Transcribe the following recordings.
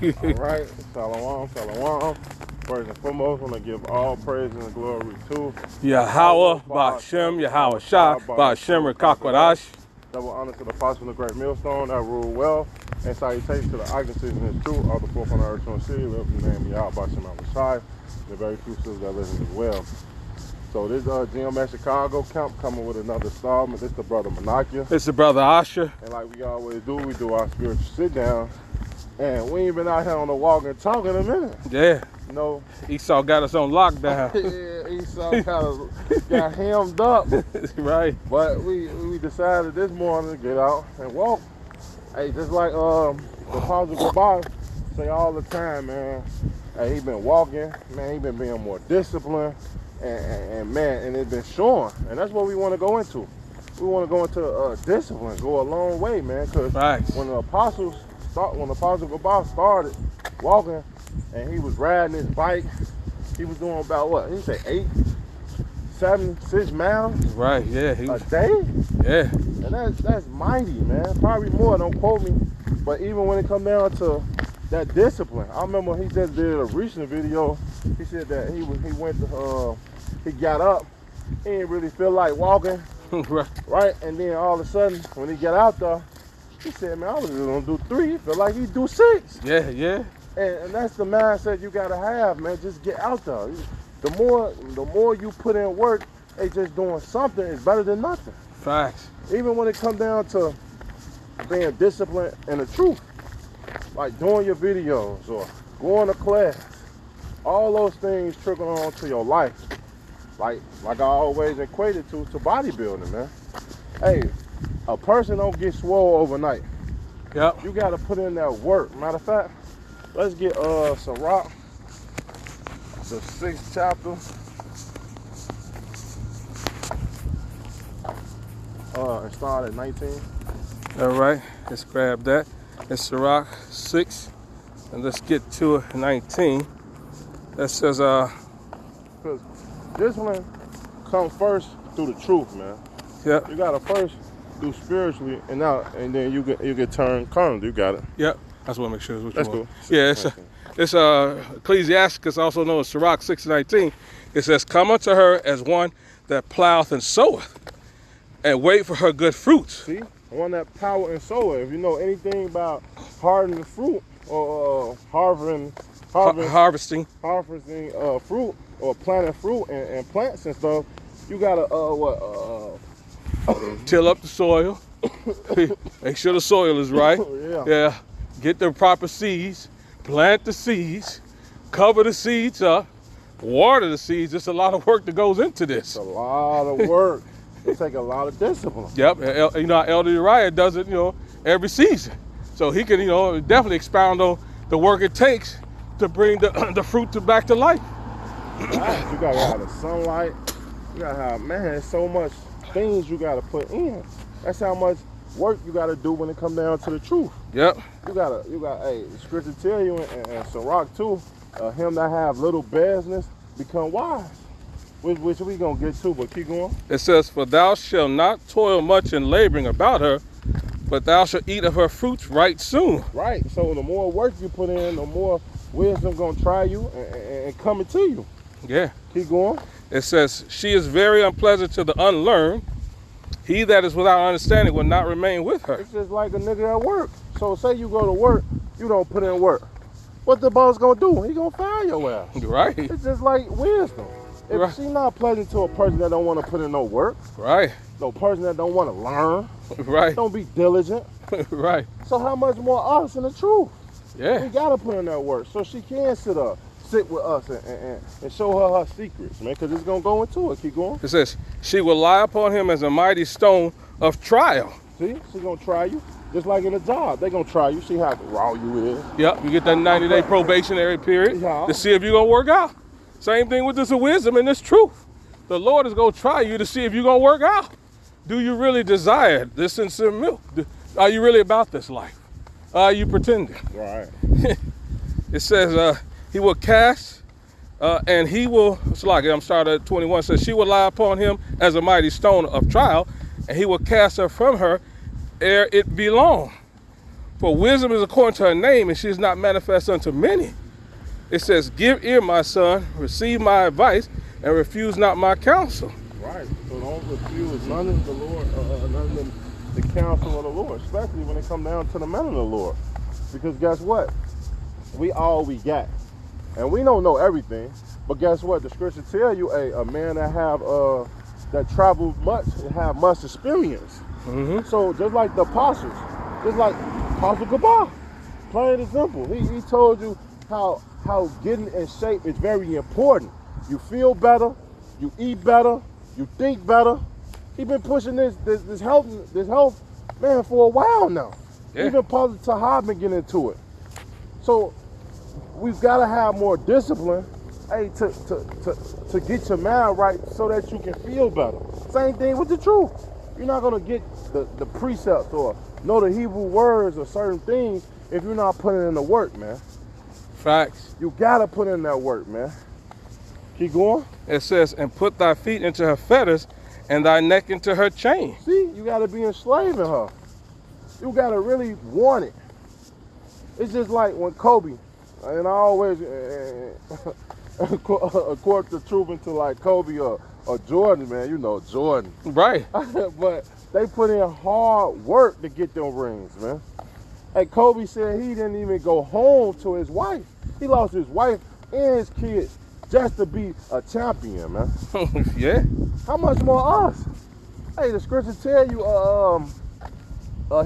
All right, shalom, shalom. First and foremost, I want to give all praise and glory to Yahweh, Ba'ashem, Yahweh Shah, Ba'ashem, Rekakwadash. Double honor to the apostle of the great millstone that rule well, and salutations to the eyewitnesses in his truth, all the fourth on the earth on city, live in the name of Yahweh, Ba'ashem, Yahweh Shai, the very few sisters that listen as well. So this GMS Chicago camp coming with another installment. This the brother Manakia. It's the brother Asher. And like we always do, we do our spiritual sit down. And we ain't been out here on the walk and talk in a minute. Yeah. You know, Esau got us on lockdown. yeah, Esau kind of got hemmed up. Right. But we decided this morning to get out and walk. Hey, just like the Apostle Goodbye say all the time, man. Hey, he been walking, man. He been being more disciplined, and man, and it's been showing. And that's what we want to go into. We want to go into discipline, go a long way, man. Because when the Apostle Goodbye started walking, and he was riding his bike, he was doing about what? He said 8, 7, 6 miles. Right. Yeah. A day. Yeah. And that's mighty, man. Probably more. Don't quote me. But even when it come down to that discipline, I remember he just did a recent video. He said that he went to he got up. He didn't really feel like walking. Right. And then all of a sudden, when he got out there, he said, man, I was just gonna do 3. He felt like he'd do 6. Yeah. Yeah. And that's the mindset you gotta have, man. Just get out there. The more you put in work, they just doing something is better than nothing. Facts. Even when it comes down to being disciplined and the truth, like doing your videos or going to class, all those things trickle on to your life. Like I always equate it to bodybuilding, man. Hey, a person don't get swole overnight. Yep. You gotta put in that work. Matter of fact, let's get Sirach, the 6th chapter. And start at 19. All right. Let's grab that. It's Sirach 6, and let's get to 19. That says, Because discipline comes first through the truth, man. Yep. You gotta first do spiritually, and then you get turned carnal. You got it. Yep. I just want to make sure it's what you want. Cool. Yeah, it's Ecclesiasticus, also known as Sirach 6:19. It says, "Come unto her as one that ploweth and soweth, and wait for her good fruits." See, one that power and sower. If you know anything about harvesting fruit or harvesting fruit or planting fruit and plants and stuff, you gotta till up the soil. Make sure the soil is right. Yeah. Get the proper seeds, plant the seeds, cover the seeds up, water the seeds. There's a lot of work that goes into this. It's a lot of work. It takes a lot of discipline. Yep. You know, Elder Uriah does it, every season. So he can, definitely expound on the work it takes to bring the fruit back to life. You gotta have the sunlight. You gotta have, man, there's so much things you gotta put in. That's how much work you gotta do when it comes down to the truth. Yep. You got, hey, the scripture tell you, and Sirach too, him that have little business become wise. Which we gonna get to, but keep going. It says, "For thou shalt not toil much in laboring about her, but thou shalt eat of her fruits right soon." Right. So the more work you put in, the more wisdom gonna try you and coming to you. Yeah. Keep going. It says, "She is very unpleasant to the unlearned. He that is without understanding will not remain with her." It's just like a nigga at work. So say you go to work, you don't put in work. What the boss gonna do? He gonna fire your ass. Right. It's just like wisdom. If she's not pleasant to a person that don't want to put in no work, right? No person that don't want to learn, right? Don't be diligent, right? So how much more us in the truth? Yeah, we gotta put in that work so she can sit with us and show her secrets, man. Because it's gonna go into it. Keep going. It says she will lie upon him as a mighty stone of trial. See, she's gonna try you. Just like in a job, they're gonna try you, see how raw you is. Yep, you get that 90-day probationary period to see if you're gonna work out. Same thing with this wisdom and this truth. The Lord is going to try you to see if you're going to work out. Do you really desire this sincere milk? Are you really about this life? Are you pretending? Right. It says he will cast and he will, it's like I'm starting at 21, says she will lie upon him as a mighty stone of trial, and he will cast her from her ere it be long. For wisdom is according to her name, and she is not manifest unto many. It says, give ear, my son, receive my advice, and refuse not my counsel. Right. So don't refuse none of the Lord, none of the counsel of the Lord, especially when it comes down to the men of the Lord. Because guess what? We all we got. And we don't know everything. But guess what? The scripture tell you a man that have that traveled much and have much experience. Mm-hmm. So just like the apostles, just like Apostle Gabar, plain and simple. He told you how getting in shape is very important. You feel better, you eat better, you think better. He been pushing this health man for a while now. Yeah. Even Pastor Tahab been getting into it. So we've got to have more discipline, hey, to get your mind right so that you can feel better. Same thing with the truth. You're not gonna get the precepts or know the Hebrew words or certain things if you're not putting in the work, man. Facts. You gotta put in that work, man. Keep going. It says, and put thy feet into her fetters, and thy neck into her chain. See, you gotta be enslaving her. You gotta really want it. It's just like when Kobe, and I always quote the truth into like Kobe or Jordan, man. You know Jordan. Right. But they put in hard work to get them rings, man. Hey, Kobe said he didn't even go home to his wife. He lost his wife and his kids just to be a champion, man. Yeah. How much more us? Hey, the scripture tell you,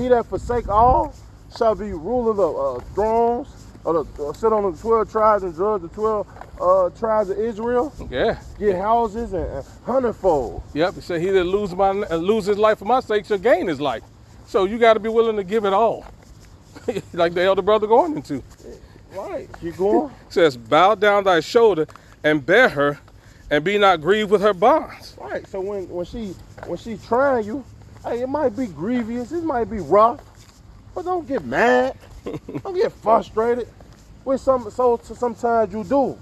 he that forsake all shall be ruler of thrones, or sit on the 12 tribes and judge the 12 tribes of Israel. Yeah. Get houses and hundredfold. Yep. He said, he that lose his life for my sake shall gain his life. So you got to be willing to give it all. Like the elder brother going into. Right. Keep going. It says, bow down thy shoulder and bear her, and be not grieved with her bonds. Right. So when she trying you, hey, it might be grievous, it might be rough, but don't get mad. Don't get frustrated. Sometimes you do,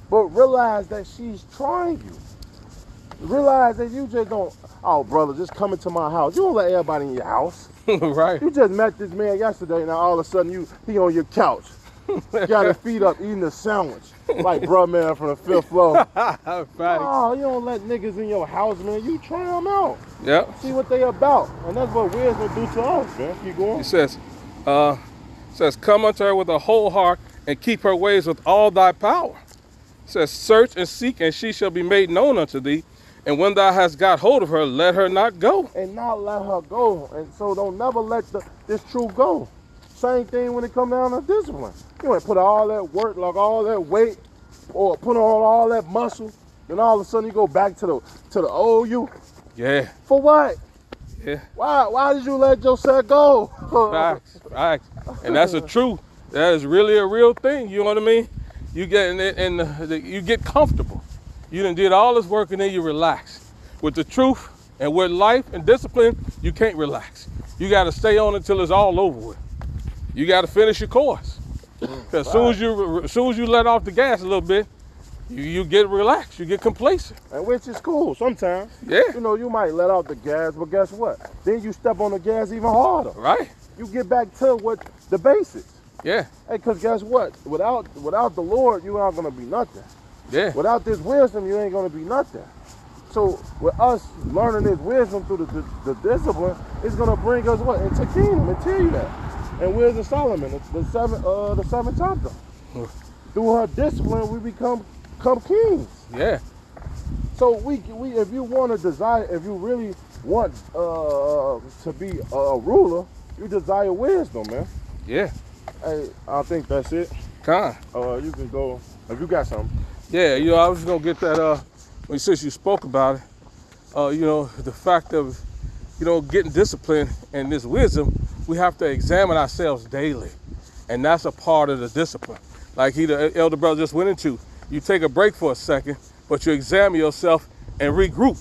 but realize that she's trying you. Realize that you just don't. Oh, brother, just come into my house. You don't let everybody in your house. Right. You just met this man yesterday, now all of a sudden he on your couch. Got his feet up eating a sandwich. Like bruh man from the 5th floor. Oh, you don't let niggas in your house, man. You try them out. Yep. See what they about. And that's what wisdom do to us, man. Keep going. He says, come unto her with a whole heart and keep her ways with all thy power. It says, search and seek, and she shall be made known unto thee. And when thou hast got hold of her, let her not go. And not let her go. And so don't never let this truth go. Same thing when it comes down to discipline. You ain't put all that work, like all that weight, or put on all that muscle, and all of a sudden you go back to the old you. Yeah. For what? Yeah. Why did you let yourself go? Facts. And that's the truth. That is really a real thing. You know what I mean? You get you get comfortable. You done did all this work and then you relax. With the truth and with life and discipline, you can't relax. You got to stay on until it's all over with. You got to finish your course. Because as soon as you let off the gas a little bit, you get relaxed, you get complacent. And which is cool sometimes. Yeah. You know, you might let off the gas, but guess what? Then you step on the gas even harder. Right. You get back to what the basics. Yeah. Hey, because guess what? Without the Lord, you aren't going to be nothing. Yeah. Without this wisdom, you ain't going to be nothing. So with us learning this wisdom through the discipline, it's going to bring us what? Into kingdom. I tell you that. And Wisdom of Solomon, the seventh chapter. Through her discipline, we become kings. Yeah. So we if you want to desire, if you really want to be a ruler, you desire wisdom, man. Yeah. Hey, I think that's it. You can go if you got something. Yeah, I was just gonna get that since you spoke about it, the fact of, getting discipline and this wisdom, we have to examine ourselves daily. And that's a part of the discipline. Like the elder brother just went into. You take a break for a second, but you examine yourself and regroup.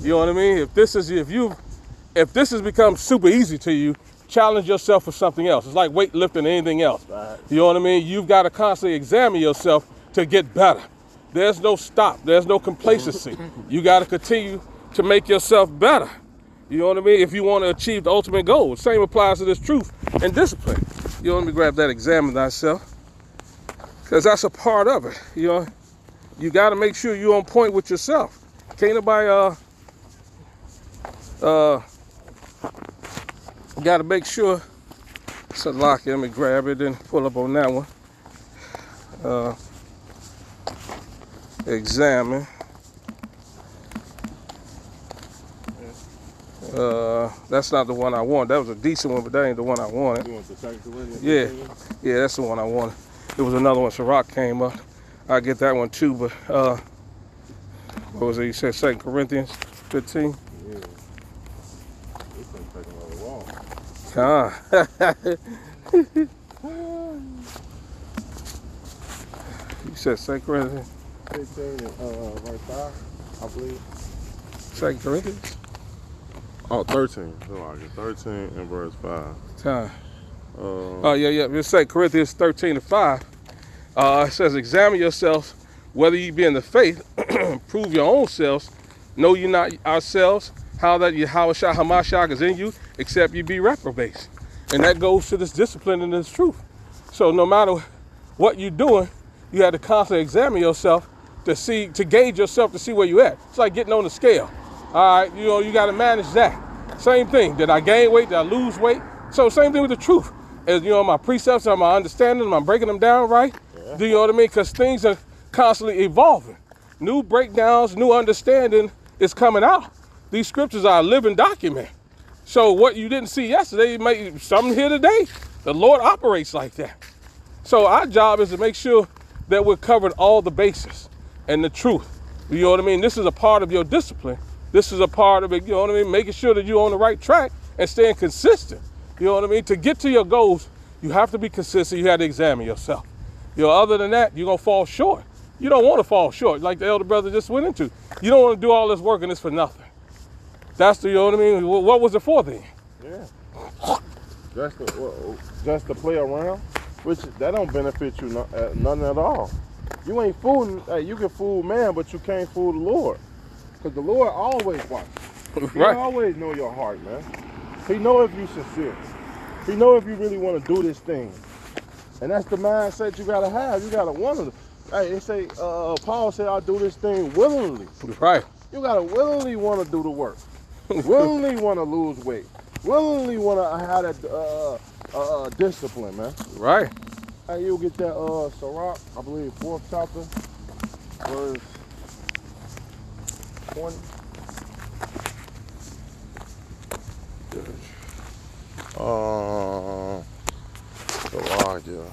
You know what I mean? If this has become super easy to you, challenge yourself for something else. It's like weightlifting or anything else. Right. You know what I mean? You've got to constantly examine yourself to get better. There's no stop. There's no complacency. You got to continue to make yourself better. You know what I mean? If you want to achieve the ultimate goal. The same applies to this truth and discipline. let me grab that examine thyself. Because that's a part of it. You got to make sure you're on point with yourself. Can't nobody, got to make sure. So lock it, let me grab it and pull up on that one. Examine. That's not the one I want. That was a decent one, but that ain't the one I wanted. You want the 2 Corinthians? Yeah, that's the one I wanted. There was another one, Sirach came up. I'll get that one too, but what was it? You said 2 Corinthians 15? Yeah. This thing taking a little long. You said 2 Corinthians? 15 and verse 5, I believe. 2 Corinthians? Oh, 13. 13 and verse 5. Yeah. It's 2 Corinthians 13 and 5. It says, examine yourselves whether ye be in the faith, prove your own selves, know ye not ourselves, how that Yahweh HaMashiach is in you, except ye be reprobates. And that goes to this discipline and this truth. So no matter what you're doing, you have to constantly examine yourself to gauge yourself to see where you're at. It's like getting on the scale. All right, you got to manage that. Same thing. Did I gain weight? Did I lose weight? So same thing with the truth. As my precepts, am I understanding them? I'm breaking them down right? Yeah. Do you know what I mean? Because things are constantly evolving. New breakdowns, new understanding is coming out. These scriptures are a living document. So what you didn't see yesterday, you may something here today. The Lord operates like that. So our job is to make sure that we're covering all the bases and the truth. You know what I mean? This is a part of your discipline. This is a part of it, you know what I mean? Making sure that you're on the right track and staying consistent. You know what I mean? To get to your goals, you have to be consistent. You have to examine yourself. Other than that, you're going to fall short. You don't want to fall short, like the elder brother just went into. You don't want to do all this work and it's for nothing. That's the, you know what I mean? What was it for then? Yeah. Just to play around, which that don't benefit you none at all. You ain't fooling, you can fool man, but you can't fool the Lord. Because the Lord always watches. He always know your heart, man. He know if you're sincere. He know if you really want to do this thing. And that's the mindset you got to have. You got to want to. Hey, they say, Paul said, I'll do this thing willingly. Right. You got to willingly want to do the work. Willingly want to lose weight. Willingly want to have that discipline, man. Right. Hey, you'll get that Sirach, I believe, 4th chapter, verse 20. Sirach, yeah.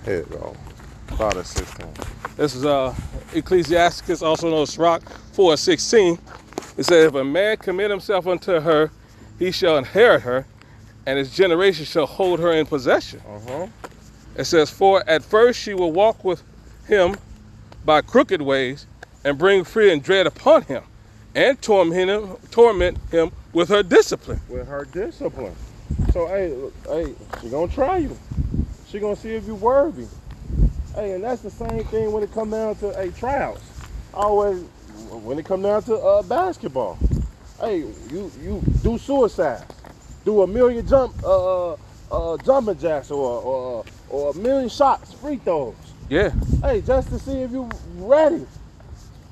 Here you go. 5 and 16. This is Ecclesiasticus, also known as Sirach 4:16. It says, if a man commit himself unto her, he shall inherit her, and his generation shall hold her in possession. It says, for at first she will walk with him by crooked ways, and bring fear and dread upon him, and torment him with her discipline. With her discipline. So, hey, she gonna try you. She gonna see if you're worthy. Hey, and that's the same thing when it come down to tryouts. Always, when it come down to basketball. Hey, you do suicide. Do a million jumping jacks or a million shots, free throws. Yeah. Hey, just to see if you ready.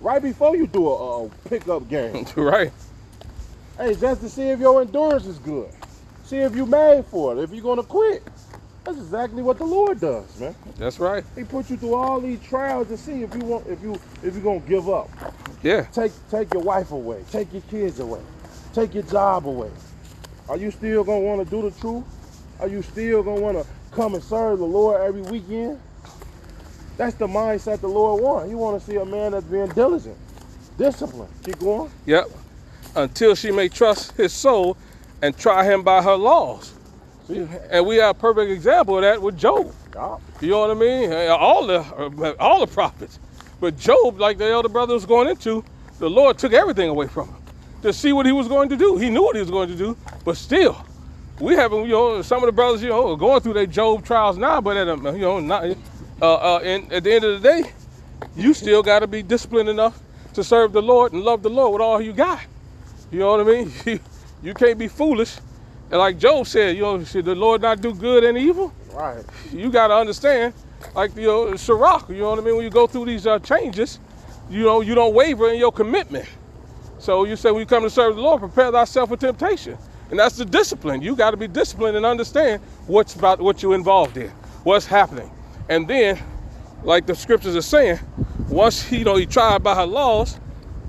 Right before you do a pickup game. Right. Hey, just to see if your endurance is good. See if you made for it, if you're gonna quit. That's exactly what the Lord does, man. That's right. He put you through all these trials to see if you're gonna give up. Yeah. Take your wife away, take your kids away, take your job away. Are you still gonna want to do the truth? Are you still gonna want to come and serve the Lord every weekend? That's the mindset the Lord wants. He want to see a man that's being diligent, disciplined. Keep going. Yep. Until she may trust his soul and try him by her laws. See? And we have a perfect example of that with Job. Yeah. You know what I mean? All the prophets. But Job, like the elder brother was going into, the Lord took everything away from him to see what he was going to do. He knew what he was going to do, but still, we haven't, some of the brothers, are going through their Job trials now, but at the end of the day, you still got to be disciplined enough to serve the Lord and love the Lord with all you got. You know what I mean? You can't be foolish And like Job said, should the Lord not do good and evil? Right. You got to understand, like, Sirach, you know what I mean? When you go through these changes, you don't waver in your commitment. So you say when you come to serve the Lord, prepare thyself for temptation. And that's the discipline. You got to be disciplined and understand what you're involved in, what's happening. And then, like the scriptures are saying, once he tried by her laws,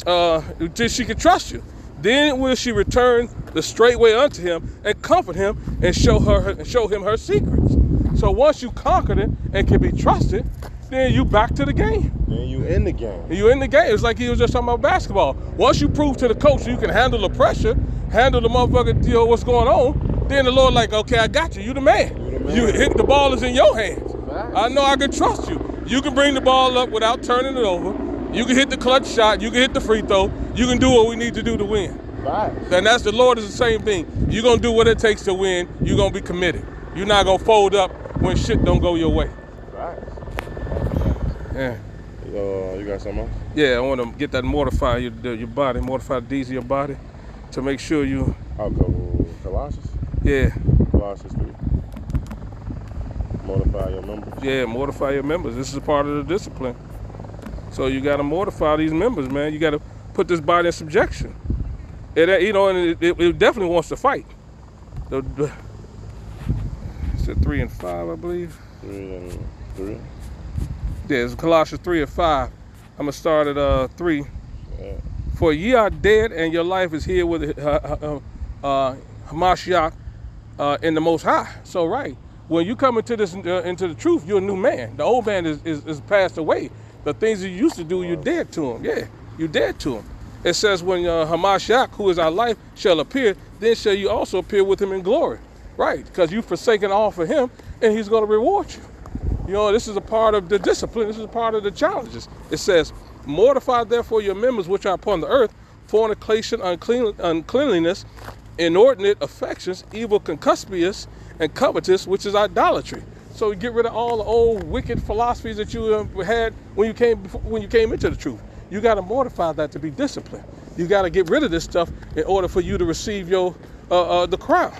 till she could trust you. Then will she return the straight way unto him and comfort him and show him her secrets. So once you conquered it and can be trusted, then you back to the game. Then you in the game. You in the game. It's like he was just talking about basketball. Once you prove to the coach you can handle the pressure, handle the motherfucker, what's going on, then the Lord like, okay, I got you. You the man. You hit the ball is in your hands. Right. I know I can trust you. You can bring the ball up without turning it over. You can hit the clutch shot. You can hit the free throw. You can do what we need to do to win. Right. And that's the Lord is the same thing. You're going to do what it takes to win. You're going to be committed. You're not going to fold up when shit don't go your way. Right. Yeah. You got something else? Yeah, I want to get that mortify your body, mortify the deeds of your body to make sure you... I'll go Colossians? Yeah. Colossians 3. Mortify your members. Yeah, mortify your members. This is a part of the discipline. So you got to mortify these members, man. You got to put this body in subjection. And it definitely wants to fight. It's at 3 and 5, I believe. 3 and 3. Yeah, it's Colossians 3 and 5. I'm going to start at 3. Yeah. For ye are dead, and your life is here with Hamashiach in the Most High. So, right, when you come into the truth, you're a new man. The old man is passed away. The things you used to do, you're dead to him. Yeah, you're dead to him. It says when Hamashiach, who is our life, shall appear, then shall you also appear with him in glory. Right, because you've forsaken all for him, and he's going to reward you. This is a part of the discipline. This is a part of the challenges. It says, mortify therefore your members which are upon the earth, fornication, uncleanliness, inordinate affections, evil concupiscence, and covetous, which is idolatry. So you get rid of all the old wicked philosophies that you had when you came into the truth. You got to mortify that to be disciplined. You got to get rid of this stuff in order for you to receive the crown.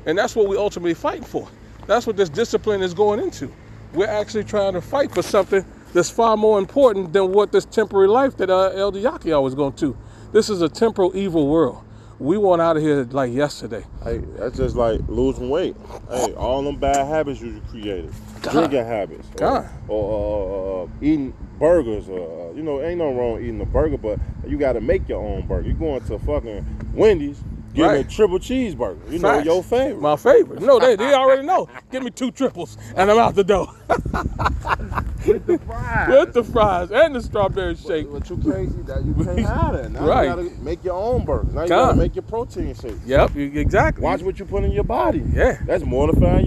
And that's what we're ultimately fighting for. That's what this discipline is going into. We're actually trying to fight for something that's far more important than what this temporary life that Elder Yaki was going to. This is a temporal evil world. We want out of here like yesterday. Hey, that's just like losing weight. Hey, all them bad habits you created. Drinking habits. Or eating burgers. Ain't no wrong with eating a burger, but you got to make your own burger. You going to fucking Wendy's, get me a triple cheeseburger. Your favorite. My favorite. No, they already know. Give me 2 triples and I'm out the door. With the fries. With the fries and the strawberry shake. But you can't have that. Now you gotta make your own burgers. Now you gotta make your protein shake. Yep, exactly. Watch what you put in your body. Yeah. That's mortifying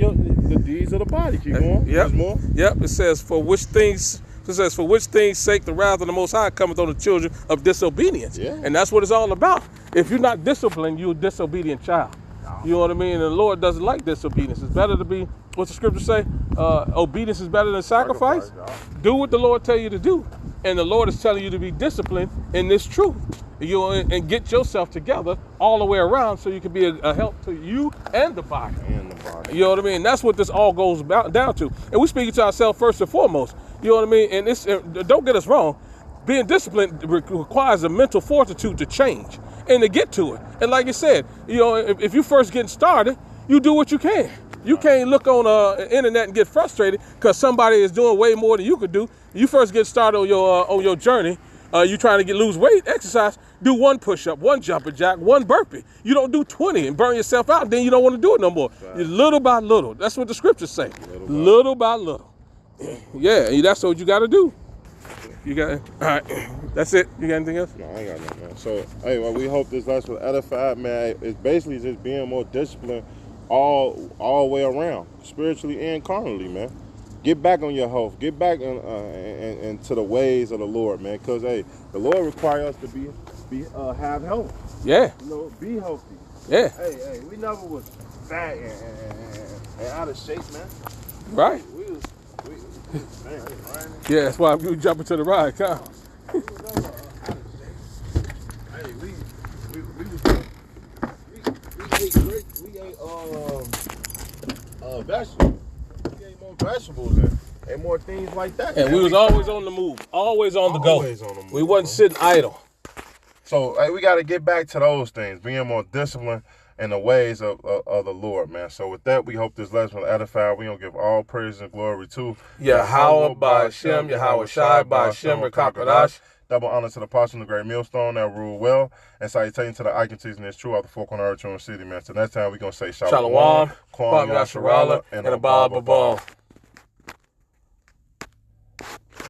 the deeds of the body. Keep going. Yep. There's more. Yep. It says, for which things sake the wrath of the Most High cometh on the children of disobedience. Yeah. And that's what it's all about. If you're not disciplined, you're a disobedient child. You know what I mean? And the Lord doesn't like disobedience. It's better to be, what's the scripture say? Obedience is better than sacrifice. Do what the Lord tell you to do. And the Lord is telling you to be disciplined in this truth. And get yourself together all the way around so you can be a help to you and the body. You know what I mean? That's what this all goes down to. And we're speaking to ourselves first and foremost. You know what I mean? And don't get us wrong. Being disciplined requires a mental fortitude to change and to get to it. And like you said, if you first getting started, you do what you can. You can't look on the internet and get frustrated because somebody is doing way more than you could do. You first get started on your journey. You trying to lose weight, exercise, do 1 push-up, 1 jumping jack, 1 burpee. You don't do 20 and burn yourself out, then you don't want to do it no more. Right. Little by little. That's what the scriptures say. Little by little. Yeah, that's what you got to do. You got it. All right. That's it. You got anything else? No, I ain't got nothing, man. So, hey, well, we hope this lesson was edified, man. It's basically just being more disciplined all the way around, spiritually and carnally, man. Get back on your health. Get back into the ways of the Lord, man. Because, hey, the Lord requires us to have health. Yeah. Be healthy. Yeah. Hey, we never was fat and out of shape, man. Right. Man, yeah, that's why we jumping to the ride, huh? Hey, we ate vegetables. We ate more vegetables and more things like that. And man. we was always on the move, always on the go. Always on the move, We wasn't bro. sitting idle. So we got to get back to those things, being more disciplined in the ways of the Lord, man. So with that, we hope this lesson will edify. We gonna give all praise and glory to Yahweh by Hashem, Yahweh Shai by Hashem, Rekakwadash. Double honor to the apostle and the great millstone that rule well. And salutation to the icon teaching is true out the four corner earth, City, man. So next time we gonna say Shalom, Shalom, Kwam Kwam Yasharala, and Abba Babam.